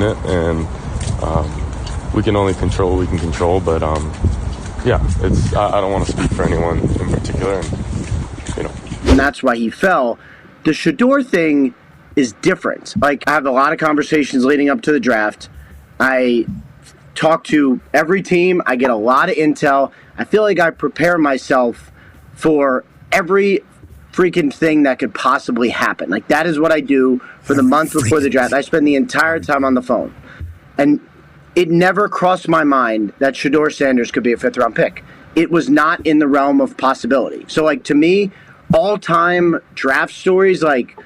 unfortunate, and we can only control what we can control. But yeah, I don't want to speak for anyone in particular, and that's why he fell. The Shedeur thing is different. Like, I have a lot of conversations leading up to the draft. I talk to every team. I get a lot of intel. I feel like I prepare myself for every freaking thing that could possibly happen. Like, that is what I do for the month before the draft. I spend the entire time on the phone. And it never crossed my mind that Shedeur Sanders could be a 5th-round pick. It was not in the realm of possibility. So, like, to me, all-time draft stories, like,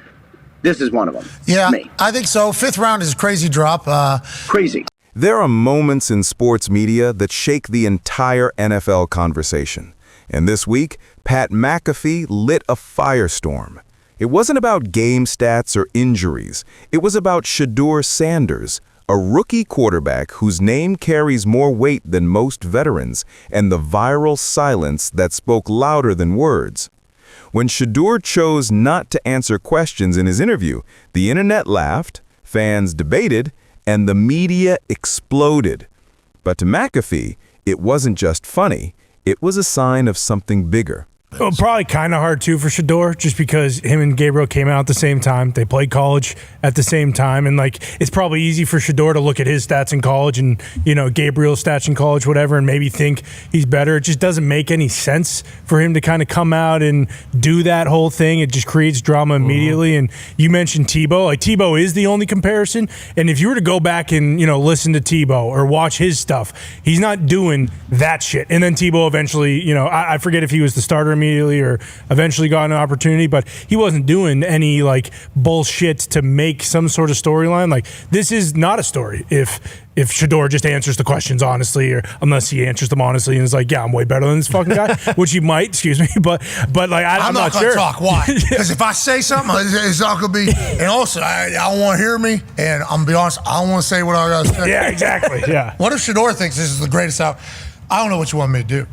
this is one of them. Yeah, me. I think so. 5th round is a crazy drop. Crazy. There are moments in sports media that shake the entire NFL conversation. And this week, Pat McAfee lit a firestorm. It wasn't about game stats or injuries. It was about Shedeur Sanders, a rookie quarterback whose name carries more weight than most veterans, and the viral silence that spoke louder than words. When Shedeur chose not to answer questions in his interview, the internet laughed, fans debated, and the media exploded. But to McAfee, it wasn't just funny, it was a sign of something bigger. Well, probably kind of hard, too, for Shedeur, just because him and Gabriel came out at the same time. They played college at the same time. And, like, it's probably easy for Shedeur to look at his stats in college and, Gabriel's stats in college, whatever, and maybe think he's better. It just doesn't make any sense for him to kind of come out and do that whole thing. It just creates drama immediately. And you mentioned Tebow. Like, Tebow is the only comparison. And if you were to go back and, listen to Tebow or watch his stuff, he's not doing that shit. And then Tebow eventually, I forget if he was the starter immediately or eventually got an opportunity, but he wasn't doing any like bullshit to make some sort of storyline. Like, this is not a story if Shedeur just answers the questions honestly, or unless he answers them honestly and is like, yeah, I'm way better than this fucking guy, which he might, but like, I'm not gonna sure. Talk. Why? Because if I say something, it's not gonna be. And also, I don't want to hear me. And I'm gonna be honest, I don't want to say what I gotta say. Yeah, exactly. Yeah. What if Shedeur thinks this is the greatest out? I don't know what you want me to do.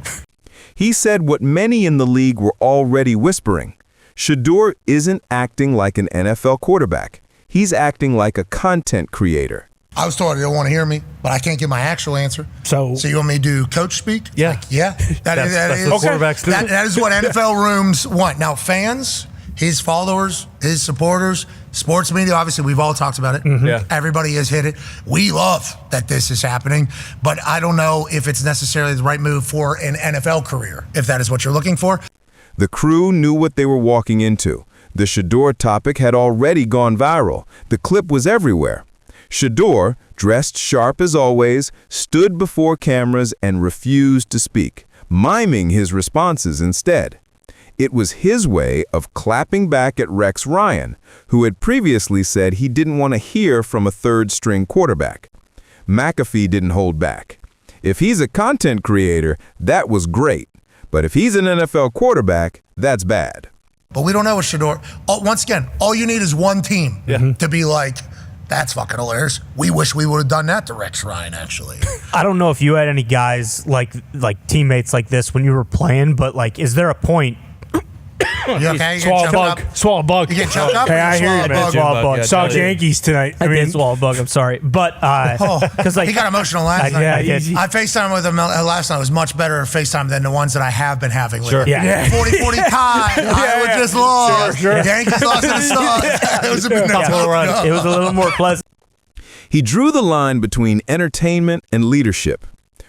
He said what many in the league were already whispering. Shedeur isn't acting like an NFL quarterback. He's acting like a content creator. I was told they don't want to hear me, but I can't give my actual answer. So you want me to do coach speak? Yeah. Like, yeah. That's what quarterbacks do. That is what NFL rooms want. Now, fans, his followers, his supporters, sports media, obviously, we've all talked about it. Mm-hmm. Yeah. Everybody has hit it. We love that this is happening, but I don't know if it's necessarily the right move for an NFL career, if that is what you're looking for. The crew knew what they were walking into. The Shedeur topic had already gone viral. The clip was everywhere. Shedeur, dressed sharp as always, stood before cameras and refused to speak, miming his responses instead. It was his way of clapping back at Rex Ryan, who had previously said he didn't want to hear from a third-string quarterback. McAfee didn't hold back. If he's a content creator, that was great. But if he's an NFL quarterback, that's bad. But we don't know what Shedeur. Once again, all you need is one team to be like, that's fucking hilarious. We wish we would have done that to Rex Ryan, actually. I don't know if you had any guys like teammates like this when you were playing, but like, is there a point? You okay? Swallow bug. You get choked up? Hey, I hear you, man. Swallow bug. Saw Yankees tonight. I mean, swallow bug. I'm sorry, but because he got emotional last night. Yeah, I FaceTime with him last night. It was much better FaceTime than the ones that I have been having with him. Yeah. 40-40 tie. I just lost. Sure. Yankees lost to the Stars. It was a bit It was a little more pleasant. He drew the line between entertainment and leadership.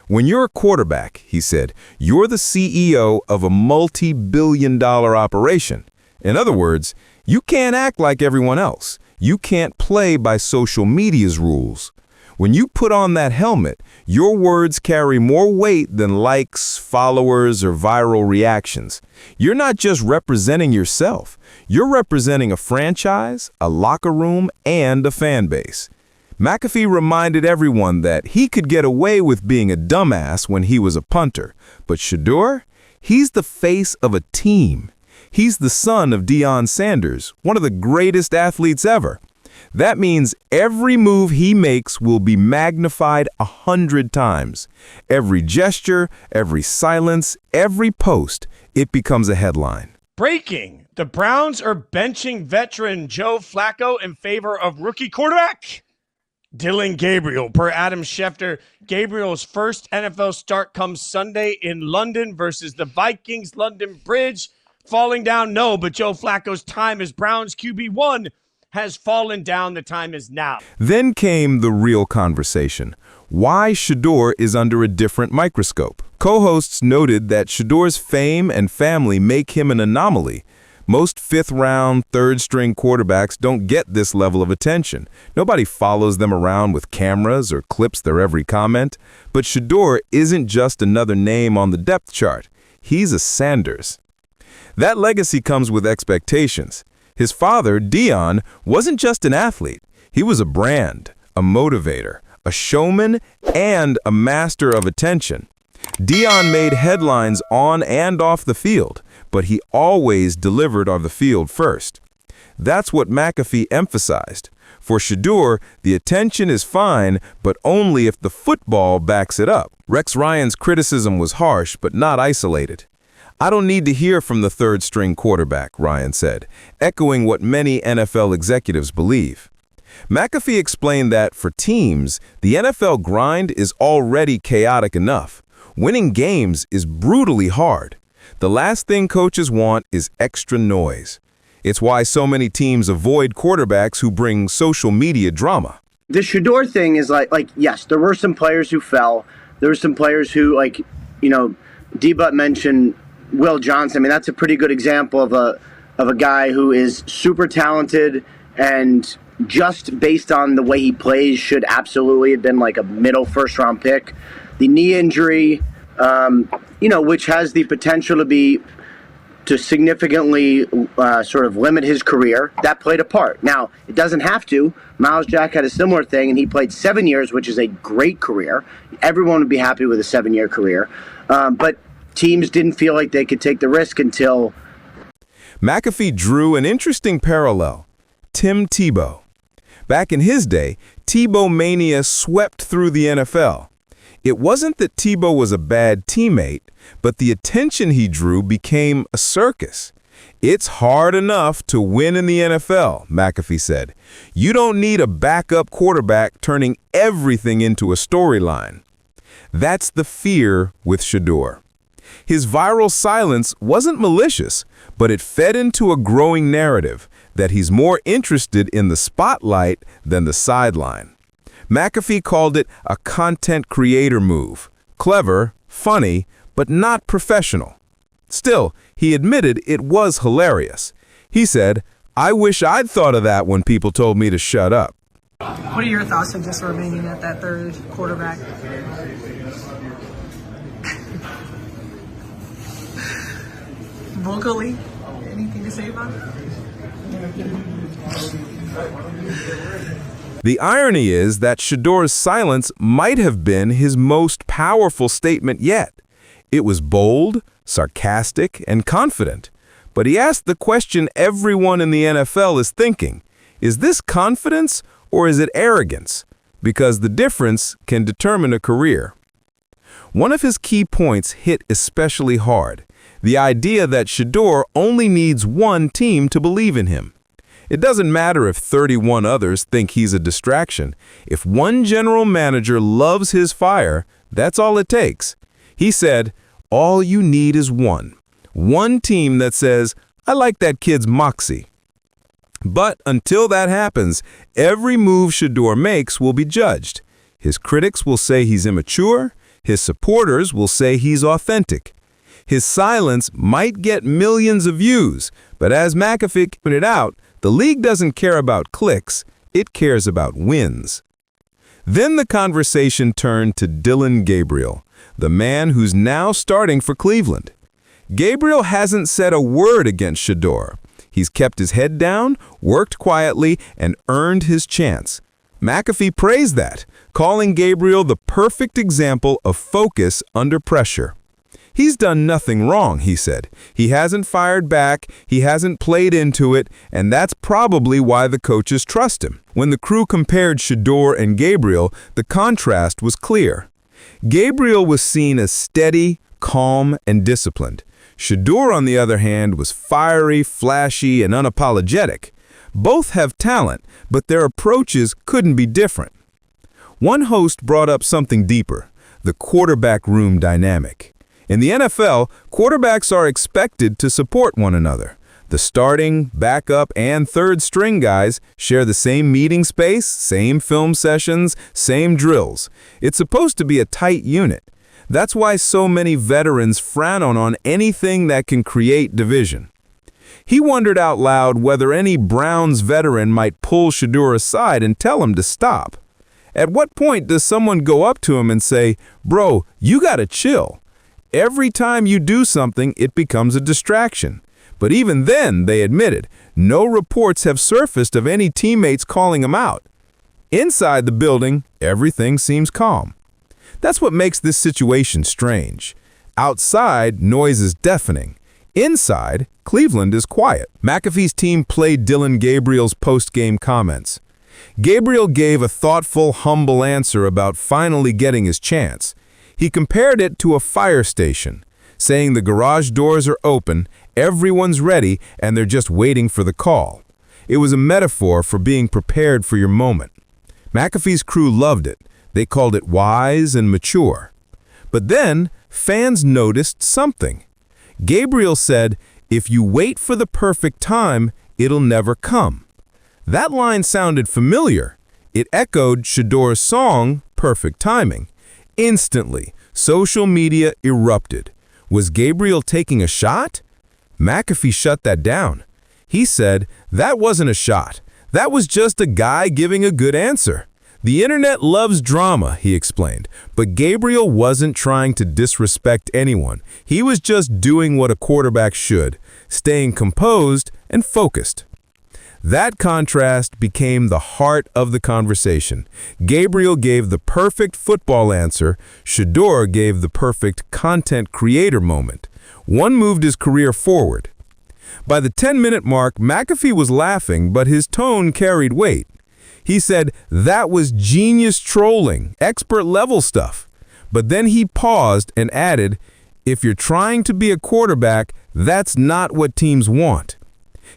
When you're a quarterback, he said, you're the CEO of a multi-billion-dollar operation. In other words, you can't act like everyone else. You can't play by social media's rules. When you put on that helmet, your words carry more weight than likes, followers, or viral reactions. You're not just representing yourself. You're representing a franchise, a locker room, and a fan base. McAfee reminded everyone that he could get away with being a dumbass when he was a punter. But Shedeur, he's the face of a team. He's the son of Dillon Sanders, one of the greatest athletes ever. That means every move he makes will be magnified 100 times. Every gesture, every silence, every post, it becomes a headline. Breaking. The Browns are benching veteran Joe Flacco in favor of rookie quarterback Dillon Gabriel, per Adam Schefter, Gabriel's first NFL start comes Sunday in London versus the Vikings. London Bridge falling down, no, but Joe Flacco's time as Browns QB1 has fallen down. The time is now. Then came the real conversation. Why Shedeur is under a different microscope. Co-hosts noted that Shedeur's fame and family make him an anomaly. Most fifth-round, third-string quarterbacks don't get this level of attention. Nobody follows them around with cameras or clips their every comment. But Shedeur isn't just another name on the depth chart. He's a Sanders. That legacy comes with expectations. His father, Deion, wasn't just an athlete. He was a brand, a motivator, a showman, and a master of attention. Deion made headlines on and off the field, but he always delivered on the field first. That's what McAfee emphasized. For Shedeur, the attention is fine, but only if the football backs it up. Rex Ryan's criticism was harsh, but not isolated. I don't need to hear from the third-string quarterback, Ryan said, echoing what many NFL executives believe. McAfee explained that for teams, the NFL grind is already chaotic enough. Winning games is brutally hard. The last thing coaches want is extra noise. It's why so many teams avoid quarterbacks who bring social media drama. The Shedeur thing is like yes, there were some players who fell. There were some players who, D-Butt mentioned Will Johnson. I mean, that's a pretty good example of a guy who is super talented and just based on the way he plays should absolutely have been like a middle first-round pick. The knee injury, which has the potential to significantly sort of limit his career, that played a part. Now, it doesn't have to. Miles Jack had a similar thing, and he played 7 years, which is a great career. Everyone would be happy with a 7-year career. But teams didn't feel like they could take the risk until... McAfee drew an interesting parallel. Tim Tebow. Back in his day, Tebow mania swept through the NFL. It wasn't that Tebow was a bad teammate, but the attention he drew became a circus. It's hard enough to win in the NFL, McAfee said. You don't need a backup quarterback turning everything into a storyline. That's the fear with Shedeur. His viral silence wasn't malicious, but it fed into a growing narrative that he's more interested in the spotlight than the sideline. McAfee called it a content creator move. Clever, funny, but not professional. Still, he admitted it was hilarious. He said, "I wish I'd thought of that when people told me to shut up." What are your thoughts of just remaining at that third quarterback? Vocally, anything to say about it? The irony is that Shedeur's silence might have been his most powerful statement yet. It was bold, sarcastic, and confident. But he asked the question everyone in the NFL is thinking. Is this confidence or is it arrogance? Because the difference can determine a career. One of his key points hit especially hard. The idea that Shedeur only needs one team to believe in him. It doesn't matter if 31 others think he's a distraction. If one general manager loves his fire, that's all it takes. He said, all you need is one. One team that says, I like that kid's moxie. But until that happens, every move Shedeur makes will be judged. His critics will say he's immature. His supporters will say he's authentic. His silence might get millions of views, but as McAfee pointed out, the league doesn't care about clicks, it cares about wins. Then the conversation turned to Dillon Gabriel, the man who's now starting for Cleveland. Gabriel hasn't said a word against Shedeur. He's kept his head down, worked quietly, and earned his chance. McAfee praised that, calling Gabriel the perfect example of focus under pressure. He's done nothing wrong, he said. He hasn't fired back, he hasn't played into it, and that's probably why the coaches trust him. When the crew compared Shedeur and Gabriel, the contrast was clear. Gabriel was seen as steady, calm, and disciplined. Shedeur, on the other hand, was fiery, flashy, and unapologetic. Both have talent, but their approaches couldn't be different. One host brought up something deeper, the quarterback room dynamic. In the NFL, quarterbacks are expected to support one another. The starting, backup, and third string guys share the same meeting space, same film sessions, same drills. It's supposed to be a tight unit. That's why so many veterans frown on anything that can create division. He wondered out loud whether any Browns veteran might pull Shedeur aside and tell him to stop. At what point does someone go up to him and say, "Bro, you gotta chill"? Every time you do something, it becomes a distraction. But even then, they admitted, no reports have surfaced of any teammates calling him out. Inside the building, everything seems calm. That's what makes this situation strange. Outside, noise is deafening. Inside, Cleveland is quiet. McAfee's team played Dillon Gabriel's post-game comments. Gabriel gave a thoughtful, humble answer about finally getting his chance. He compared it to a fire station, saying the garage doors are open, everyone's ready, and they're just waiting for the call. It was a metaphor for being prepared for your moment. McAfee's crew loved it. They called it wise and mature. But then, fans noticed something. Gabriel said, "If you wait for the perfect time, it'll never come." That line sounded familiar. It echoed Shedeur's song, Perfect Timing. Instantly, social media erupted. Was Gabriel taking a shot? McAfee shut that down. He said, "That wasn't a shot. That was just a guy giving a good answer." The internet loves drama, he explained, but Gabriel wasn't trying to disrespect anyone. He was just doing what a quarterback should, staying composed and focused. That contrast became the heart of the conversation. Gabriel gave the perfect football answer. Shedeur gave the perfect content creator moment. One moved his career forward. By the 10-minute mark, McAfee was laughing, but his tone carried weight. He said, "That was genius trolling, expert-level stuff." But then he paused and added, "If you're trying to be a quarterback, that's not what teams want."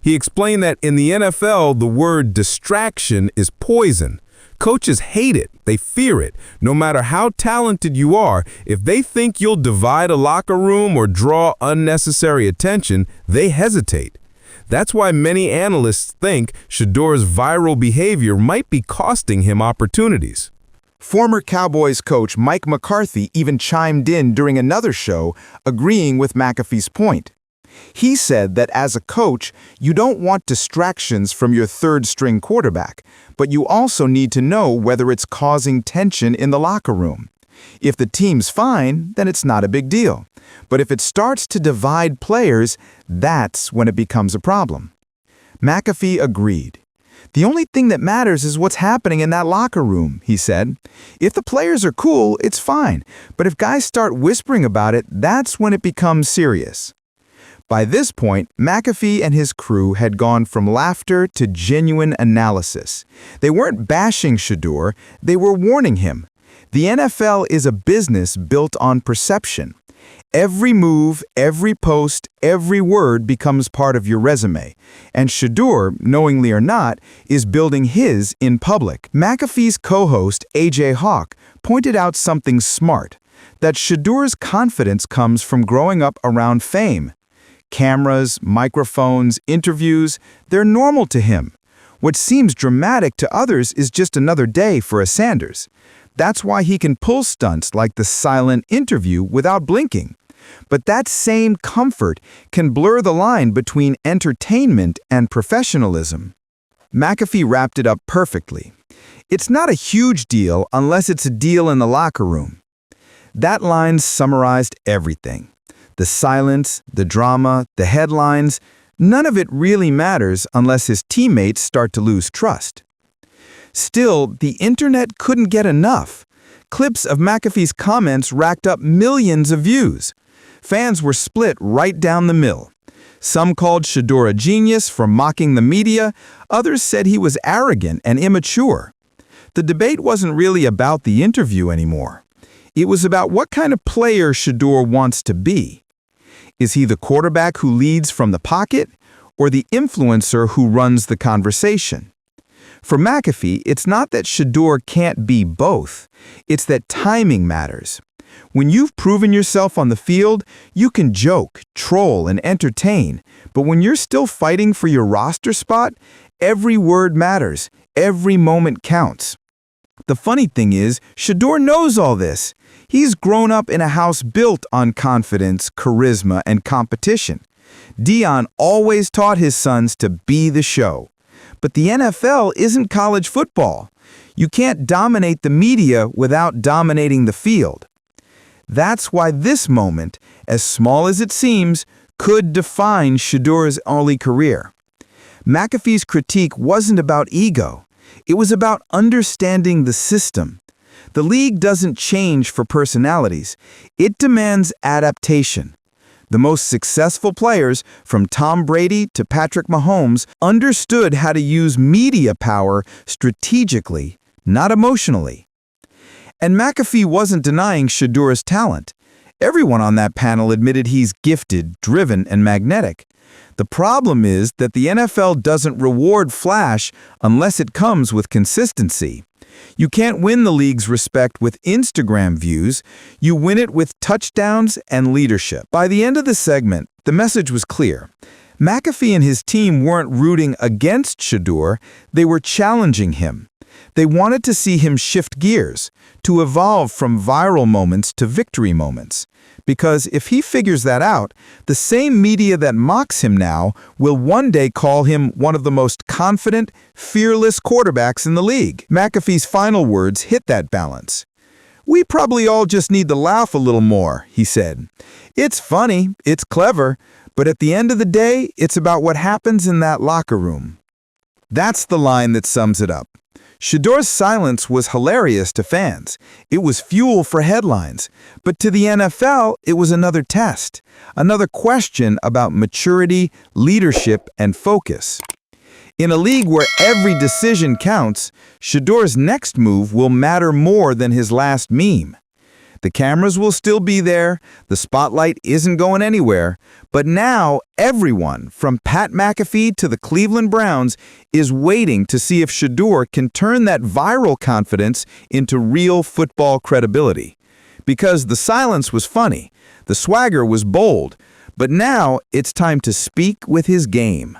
He explained that in the NFL, the word distraction is poison. Coaches hate it. They fear it. No matter how talented you are, if they think you'll divide a locker room or draw unnecessary attention, they hesitate. That's why many analysts think Shedeur's viral behavior might be costing him opportunities. Former Cowboys coach Mike McCarthy even chimed in during another show, agreeing with McAfee's point. He said that as a coach, you don't want distractions from your third-string quarterback, but you also need to know whether it's causing tension in the locker room. If the team's fine, then it's not a big deal. But if it starts to divide players, that's when it becomes a problem. McAfee agreed. The only thing that matters is what's happening in that locker room, he said. If the players are cool, it's fine. But if guys start whispering about it, that's when it becomes serious. By this point, McAfee and his crew had gone from laughter to genuine analysis. They weren't bashing Shedeur, they were warning him. The NFL is a business built on perception. Every move, every post, every word becomes part of your resume. And Shedeur, knowingly or not, is building his in public. McAfee's co-host, A.J. Hawk, pointed out something smart, that Shedeur's confidence comes from growing up around fame. Cameras, microphones, interviews, they're normal to him. What seems dramatic to others is just another day for a Sanders. That's why he can pull stunts like the silent interview without blinking. But that same comfort can blur the line between entertainment and professionalism. McAfee wrapped it up perfectly. It's not a huge deal unless it's a deal in the locker room. That line summarized everything. The silence, the drama, the headlines, none of it really matters unless his teammates start to lose trust. Still, the internet couldn't get enough. Clips of McAfee's comments racked up millions of views. Fans were split right down the middle. Some called Shedeur a genius for mocking the media. Others said he was arrogant and immature. The debate wasn't really about the interview anymore. It was about what kind of player Shedeur wants to be. Is he the quarterback who leads from the pocket, or the influencer who runs the conversation? For McAfee, it's not that Shedeur can't be both. It's that timing matters. When you've proven yourself on the field, you can joke, troll, and entertain. But when you're still fighting for your roster spot, every word matters. Every moment counts. The funny thing is, Shedeur knows all this. He's grown up in a house built on confidence, charisma, and competition. Deion always taught his sons to be the show. But the NFL isn't college football. You can't dominate the media without dominating the field. That's why this moment, as small as it seems, could define Shedeur's early career. McAfee's critique wasn't about ego. It was about understanding the system. The league doesn't change for personalities. It demands adaptation. The most successful players, from Tom Brady to Patrick Mahomes, understood how to use media power strategically, not emotionally. And McAfee wasn't denying Shedeur's talent. Everyone on that panel admitted he's gifted, driven, and magnetic. The problem is that the NFL doesn't reward flash unless it comes with consistency. You can't win the league's respect with Instagram views. You win it with touchdowns and leadership. By the end of the segment, the message was clear. McAfee and his team weren't rooting against Shedeur, they were challenging him. They wanted to see him shift gears, to evolve from viral moments to victory moments. Because if he figures that out, the same media that mocks him now will one day call him one of the most confident, fearless quarterbacks in the league. McAfee's final words hit that balance. "We probably all just need to laugh a little more," he said. "It's funny, it's clever, but at the end of the day, it's about what happens in that locker room." That's the line that sums it up. Shedeur's silence was hilarious to fans. It was fuel for headlines. But to the NFL, it was another test, another question about maturity, leadership, and focus. In a league where every decision counts, Shedeur's next move will matter more than his last meme. The cameras will still be there, the spotlight isn't going anywhere, but now everyone, from Pat McAfee to the Cleveland Browns, is waiting to see if Shedeur can turn that viral confidence into real football credibility. Because the silence was funny, the swagger was bold, but now it's time to speak with his game.